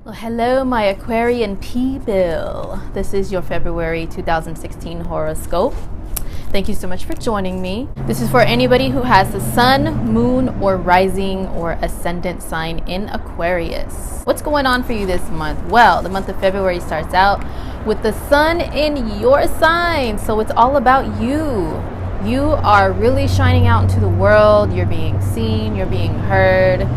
Well, hello, my Aquarian people. This is your February 2016 horoscope. Thank you so much for joining me. This is for anybody who has the sun, moon, or rising or ascendant sign in Aquarius. What's going on for you this month? Well, the month of February starts out with the sun in your sign. So it's all about you. You are really shining out into the world. You're being seen, you're being heard.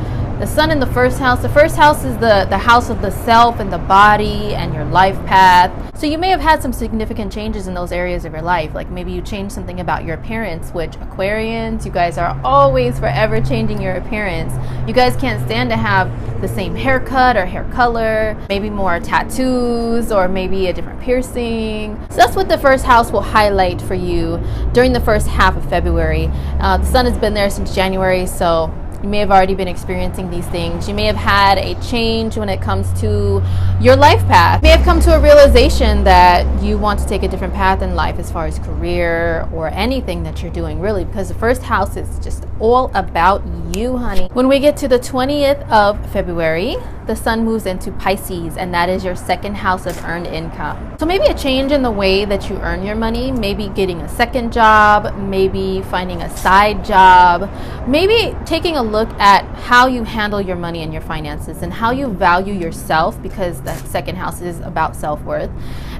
The sun in the first house. The first house is the house of the self and the body and your life path. So you may have had some significant changes in those areas of your life. Like maybe you changed something about your appearance, which Aquarians, you guys are always forever changing your appearance. You guys can't stand to have the same haircut or hair color, maybe more tattoos or maybe a different piercing. So that's what the first house will highlight for you during the first half of February. The sun has been there since January, so you may have already been experiencing these things. You may have had a change when it comes to your life path. You may have come to a realization that you want to take a different path in life as far as career or anything that you're doing, really, because the first house is just all about you, honey. When we get to the 20th of February, the sun moves into Pisces, and that is your second house of earned income. So maybe a change in the way that you earn your money, maybe getting a second job, maybe finding a side job, maybe taking a look at how you handle your money and your finances and how you value yourself, because the second house is about self-worth,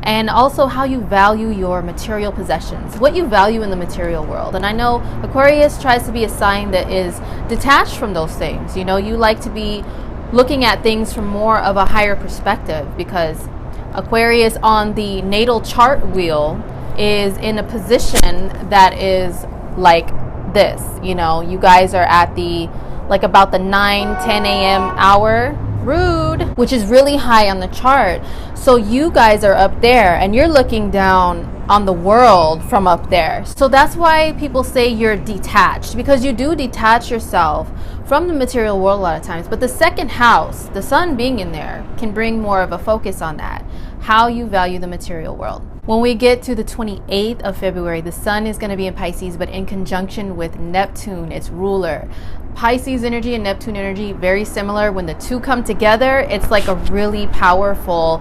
and also how you value your material possessions, what you value in the material world. And I know Aquarius tries to be a sign that is detached from those things. You know, you like to be looking at things from more of a higher perspective, because Aquarius on the natal chart wheel is in a position that is like this. You know, you guys are at the about the 9-10 a.m. hour, rude, which is really high on the chart. So you guys are up there and you're looking down on the world from up there. So that's why people say you're detached, because you do detach yourself from the material world a lot of times. But the second house, the sun being in there, can bring more of a focus on that, how you value the material world. When we get to the 28th of February, the sun is going to be in Pisces, but in conjunction with Neptune, its ruler. Pisces energy and Neptune energy, very similar. When the two come together, it's like a really powerful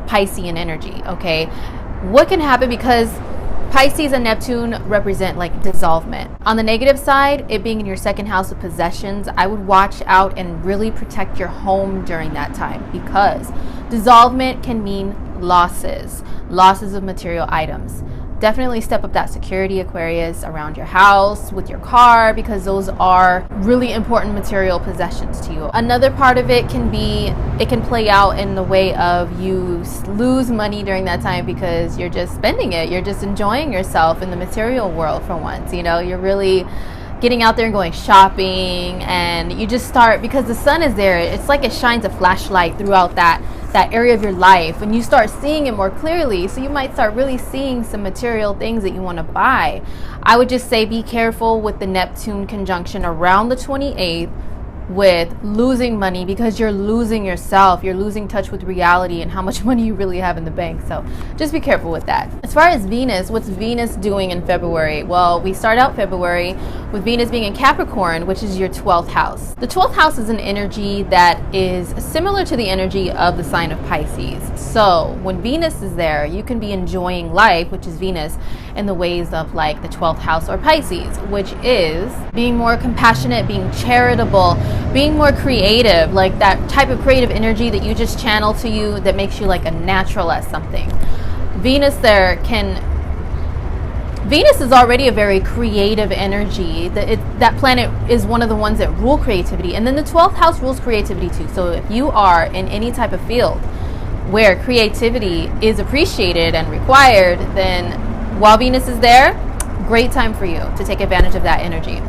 Piscean energy, okay? What can happen, because Pisces and Neptune represent like dissolvement. On the negative side, it being in your second house of possessions, I would watch out and really protect your home during that time, because dissolvement can mean losses of material items. Definitely step up that security, Aquarius, around your house, with your car, because those are really important material possessions to you. Another part of it can be, it can play out in the way of you lose money during that time because you're just spending it. You're just enjoying yourself in the material world for once. You know, you're really getting out there and going shopping, and you just start, because the sun is there, it's like it shines a flashlight throughout that area of your life, and you start seeing it more clearly. So you might start really seeing some material things that you want to buy. I would just say be careful with the Neptune conjunction around the 28th with losing money, because you're losing yourself. You're losing touch with reality and how much money you really have in the bank. So just be careful with that. As far as Venus, what's Venus doing in February? Well, we start out February with Venus being in Capricorn, which is your 12th house. The 12th house is an energy that is similar to the energy of the sign of Pisces. So when Venus is there, you can be enjoying life, which is Venus, in the ways of like the 12th house or Pisces, which is being more compassionate, being charitable, being more creative, like that type of creative energy that you just channel to you that makes you like a natural at something. Venus is already a very creative energy. That planet is one of the ones that rule creativity. And then the 12th house rules creativity too. So if you are in any type of field where creativity is appreciated and required, then while Venus is there, great time for you to take advantage of that energy.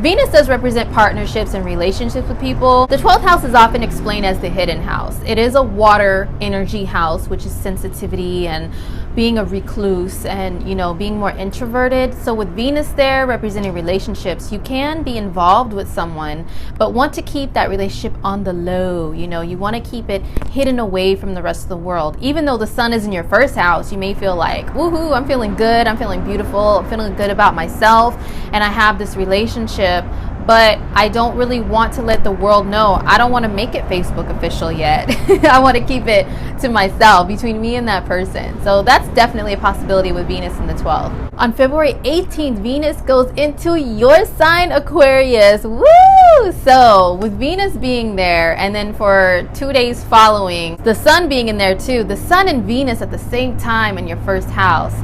Venus does represent partnerships and relationships with people. The 12th house is often explained as the hidden house. It is a water energy house, which is sensitivity and being a recluse and, you know, being more introverted. So with Venus there representing relationships, you can be involved with someone, but want to keep that relationship on the low. You know, you want to keep it hidden away from the rest of the world. Even though the sun is in your first house, you may feel like, woohoo, I'm feeling good, I'm feeling beautiful, I'm feeling good about myself, and I have this relationship, but I don't really want to let the world know. I don't want to make it Facebook official yet. I want to keep it to myself, between me and that person. So that's definitely a possibility with Venus in the 12th. On February 18th, Venus goes into your sign, Aquarius. Woo! So with Venus being there, and then for 2 days following, the sun being in there too, the sun and Venus at the same time in your first house.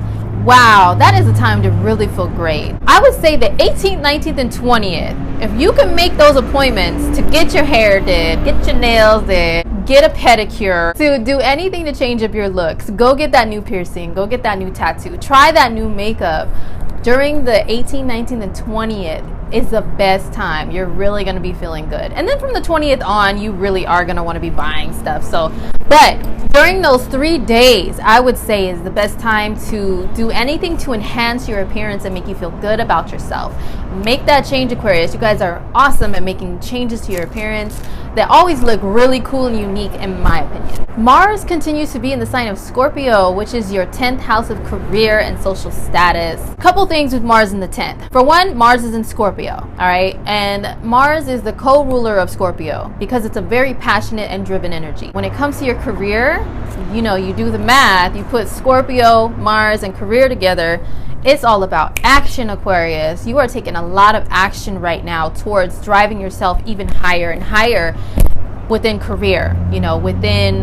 Wow, that is a time to really feel great. I would say the 18th, 19th, and 20th, if you can make those appointments to get your hair did, get your nails did, get a pedicure, to do anything to change up your looks, go get that new piercing, go get that new tattoo, try that new makeup, during the 18th, 19th, and 20th is the best time. You're really going to be feeling good. And then from the 20th on, you really are going to want to be buying stuff. So, but during those 3 days, I would say is the best time to do anything to enhance your appearance and make you feel good about yourself. Make that change, Aquarius. You guys are awesome at making changes to your appearance that always look really cool and unique, in my opinion. Mars continues to be in the sign of Scorpio, which is your 10th house of career and social status. Couple things with Mars in the 10th. For one, Mars is in Scorpio, all right? And Mars is the co-ruler of Scorpio because it's a very passionate and driven energy. When it comes to your career, you know, you do the math, you put Scorpio, Mars, and career together, it's all about action, Aquarius. You are taking a lot of action right now towards driving yourself even higher and higher within career, you know, within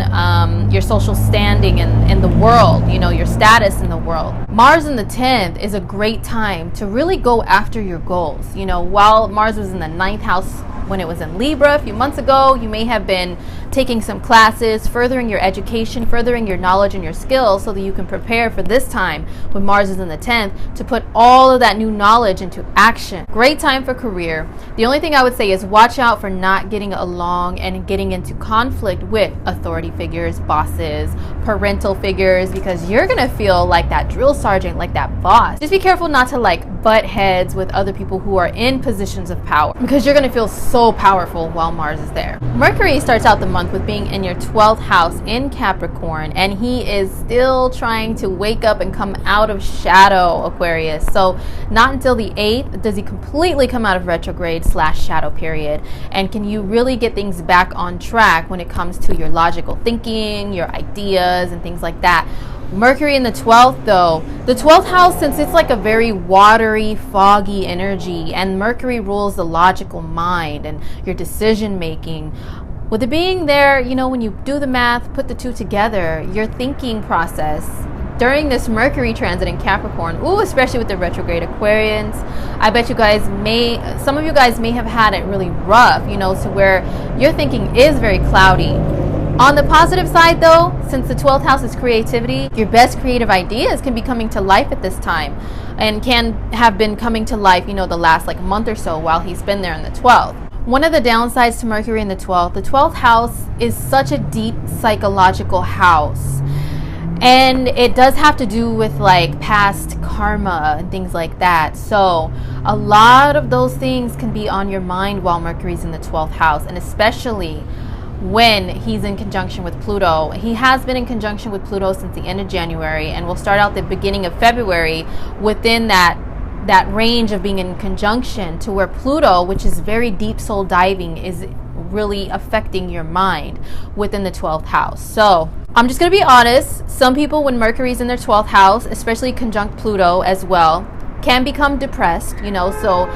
your social standing in the world, you know, your status in the world. Mars in the 10th is a great time to really go after your goals. You know, while Mars was in the 9th house when it was in Libra a few months ago, you may have been taking some classes, furthering your education, furthering your knowledge and your skills so that you can prepare for this time when Mars is in the 10th to put all of that new knowledge into action. Great time for career. The only thing I would say is watch out for not getting along and getting into conflict with authority figures, bosses, parental figures, because you're gonna feel like that drill sergeant, like that boss. Just be careful not to like butt heads with other people who are in positions of power, because you're gonna feel so powerful while Mars is there. Mercury starts out the month with being in your 12th house in Capricorn, and he is still trying to wake up and come out of shadow, Aquarius. So not until the 8th does he completely come out of retrograde / shadow period, and can you really get things back on track when it comes to your logical thinking, your ideas, and things like that. Mercury in the 12th though, the 12th house, since it's like a very watery, foggy energy, and Mercury rules the logical mind and your decision making, with it being there, you know, when you do the math, put the two together, your thinking process during this Mercury transit in Capricorn, especially with the retrograde Aquarians, I bet you guys some of you guys may have had it really rough, you know, to where your thinking is very cloudy. On the positive side though, since the 12th house is creativity, your best creative ideas can be coming to life at this time, and can have been coming to life, you know, the last like month or so while he's been there in the 12th. One of the downsides to Mercury in the 12th house is such a deep psychological house. And it does have to do with like past karma and things like that. So a lot of those things can be on your mind while Mercury's in the 12th house, and especially when he's in conjunction with Pluto. He has been in conjunction with Pluto since the end of January, and will start out the beginning of February within that range of being in conjunction, to where Pluto, which is very deep soul diving, is really affecting your mind within the 12th house. So I'm just going to be honest, some people when Mercury's in their 12th house, especially conjunct Pluto as well, can become depressed, you know. So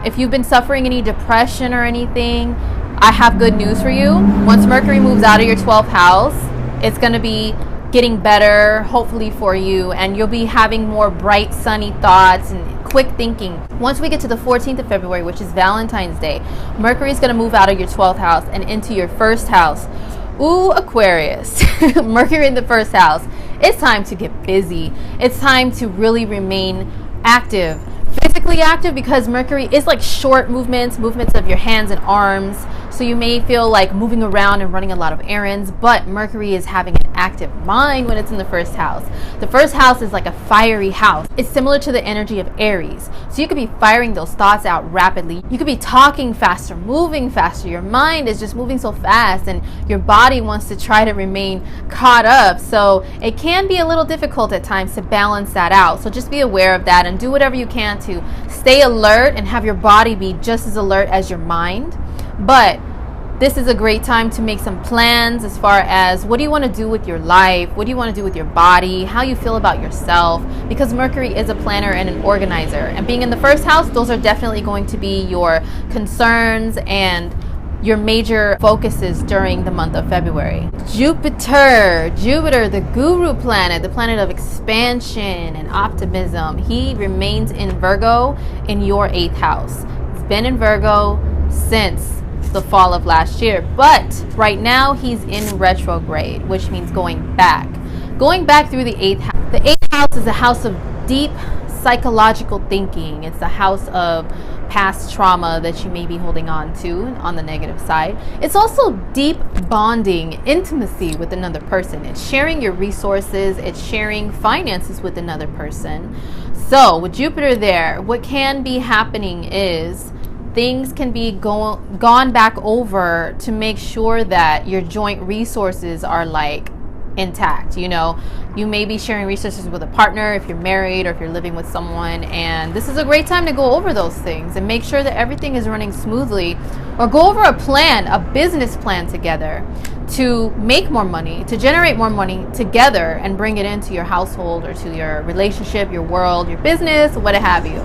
if you've been suffering any depression or anything, I have good news for you. Once Mercury moves out of your 12th house, it's going to be getting better, hopefully, for you, and you'll be having more bright, sunny thoughts and quick thinking. Once we get to the 14th of February, which is Valentine's Day, Mercury is going to move out of your 12th house and into your first house. Aquarius, Mercury in the first house. It's time to get busy. It's time to really remain active. Physically active, because Mercury is like short movements of your hands and arms, So you may feel like moving around and running a lot of errands, but Mercury is having an active mind when it's in the first house. The first house is like a fiery house. It's similar to the energy of Aries. So you could be firing those thoughts out rapidly. You could be talking faster, moving faster. Your mind is just moving so fast and your body wants to try to remain caught up. So it can be a little difficult at times to balance that out. So just be aware of that and do whatever you can to stay alert and have your body be just as alert as your mind. But this is a great time to make some plans as far as what do you want to do with your life, what do you want to do with your body, how you feel about yourself, because Mercury is a planner and an organizer. And being in the first house, those are definitely going to be your concerns and your major focuses during the month of February. Jupiter, the guru planet, the planet of expansion and optimism. He remains in Virgo in your 8th house. He's been in Virgo since the fall of last year, but right now he's in retrograde, which means going back through the 8th house. The 8th house is a house of deep psychological thinking. It's a house of past trauma that you may be holding on to on the negative side. It's also deep bonding, intimacy with another person. It's sharing your resources. It's sharing finances with another person. So with Jupiter there, what can be happening is things can be gone back over to make sure that your joint resources are like intact. You know, you may be sharing resources with a partner if you're married or if you're living with someone, and this is a great time to go over those things and make sure that everything is running smoothly, or go over a plan, a business plan together to make more money, to generate more money together and bring it into your household or to your relationship, your world, your business, what have you.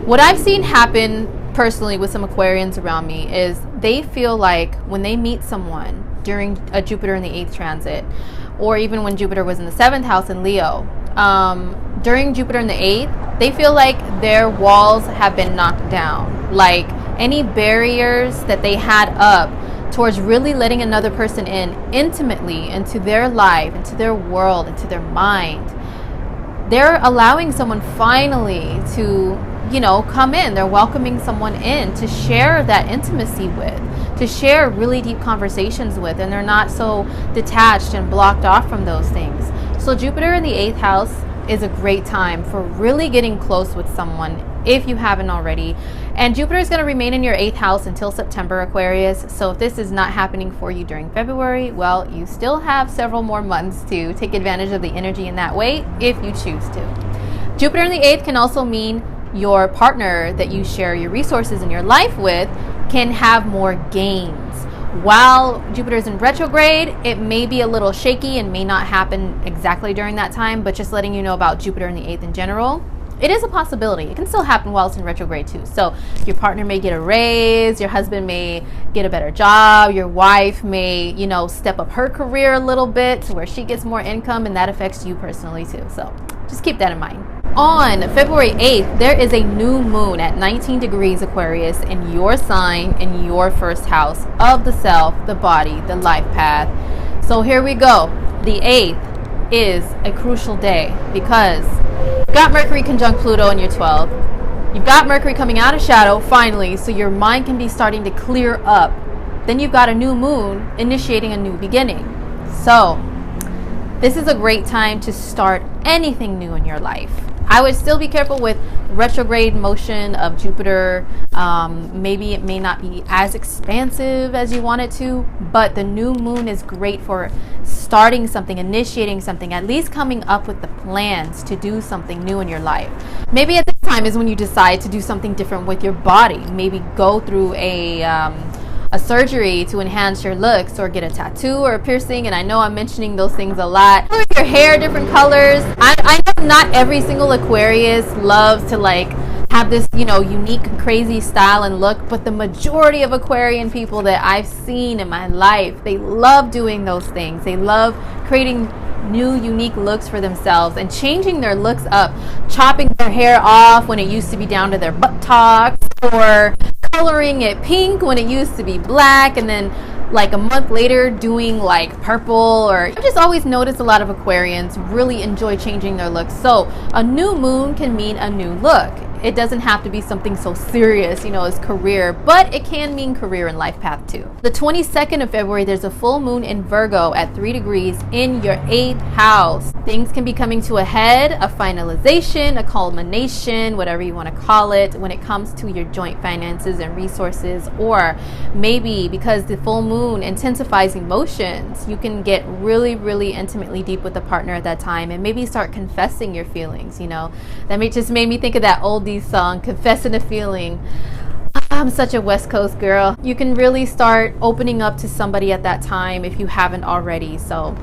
What I've seen happen personally with some Aquarians around me is they feel like when they meet someone during a Jupiter in the 8th transit, or even when Jupiter was in the 7th house in Leo, during Jupiter in the 8th, they feel like their walls have been knocked down. Like any barriers that they had up towards really letting another person in intimately into their life, into their world, into their mind, they're allowing someone finally to, you know, come in. They're welcoming someone in to share that intimacy with, to share really deep conversations with, and they're not so detached and blocked off from those things. So Jupiter in the 8th house is a great time for really getting close with someone if you haven't already. And Jupiter is going to remain in your 8th house until September, Aquarius. So if this is not happening for you during February, well, you still have several more months to take advantage of the energy in that way if you choose to. Jupiter in the 8th can also mean your partner that you share your resources in your life with can have more gains. While Jupiter is in retrograde, it may be a little shaky and may not happen exactly during that time, but just letting you know about Jupiter in the 8th in general, it is a possibility. It can still happen while it's in retrograde too. So your partner may get a raise, your husband may get a better job, your wife may, you know, step up her career a little bit to where she gets more income, and that affects you personally too. So just keep that in mind. On February 8th, there is a new moon at 19 degrees Aquarius in your sign, in your first house of the self, the body, the life path. So here we go. The 8th is a crucial day because you've got Mercury conjunct Pluto in your 12th. You've got Mercury coming out of shadow finally, so your mind can be starting to clear up. Then you've got a new moon initiating a new beginning. So this is a great time to start anything new in your life. I would still be careful with retrograde motion of Jupiter. Maybe it may not be as expansive as you want it to, but the new moon is great for starting something, initiating something, at least coming up with the plans to do something new in your life. Maybe at this time is when you decide to do something different with your body. Maybe go through a surgery to enhance your looks, or get a tattoo or a piercing. And I know I'm mentioning those things a lot. Color your hair different colors. I know not every single Aquarius loves to like have this, you know, unique, crazy style and look, but the majority of Aquarian people that I've seen in my life, they love doing those things. They love creating new, unique looks for themselves and changing their looks up, chopping their hair off when it used to be down to their buttocks, or coloring it pink when it used to be black, and then like a month later doing like purple. Or I've just always noticed a lot of Aquarians really enjoy changing their looks. So a new moon can mean a new look. it doesn't have to be something so serious, as career, but it can mean career and life path too. The 22nd of February, there's a full moon in Virgo at 3 degrees in your 8th house. Things can be coming to a head, a finalization, a culmination, whatever you want to call it, when it comes to your joint finances and resources, or maybe because the full moon intensifies emotions, you can get really, really intimately deep with the partner at that time and maybe start confessing your feelings. Just made me think of that oldies song, Confessing a Feeling. I'm such a West Coast girl. You can really start opening up to somebody at that time if you haven't already. So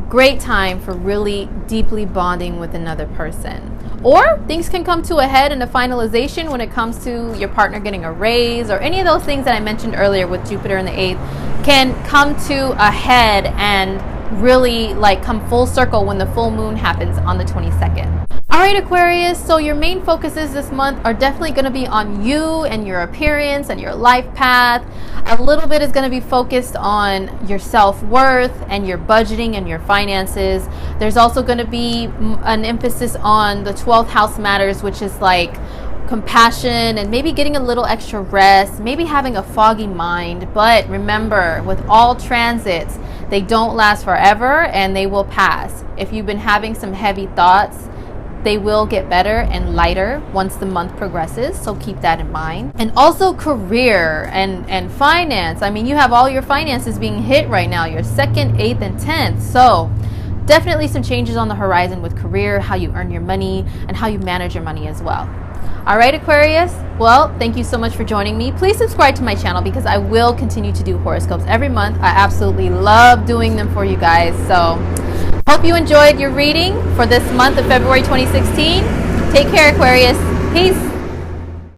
great time for really deeply bonding with another person. Or things can come to a head in a finalization when it comes to your partner getting a raise, or any of those things that I mentioned earlier with Jupiter in the 8th can come to a head and really come full circle when the full moon happens on the 22nd. All right, Aquarius, so your main focuses this month are definitely going to be on you and your appearance and your life path. A little bit is going to be focused on your self-worth and your budgeting and your finances. There's also going to be an emphasis on the 12th house matters, which is compassion and maybe getting a little extra rest, maybe having a foggy mind. But remember, with all transits, they don't last forever and they will pass. If you've been having some heavy thoughts, they will get better and lighter once the month progresses, so keep that in mind. And also career and finance. I mean, you have all your finances being hit right now, your 2nd, 8th, and 10th. So definitely some changes on the horizon with career, how you earn your money, and how you manage your money as well. All right, Aquarius. Well, thank you so much for joining me. Please subscribe to my channel because I will continue to do horoscopes every month. I absolutely love doing them for you guys. So hope you enjoyed your reading for this month of February 2016. Take care, Aquarius. Peace.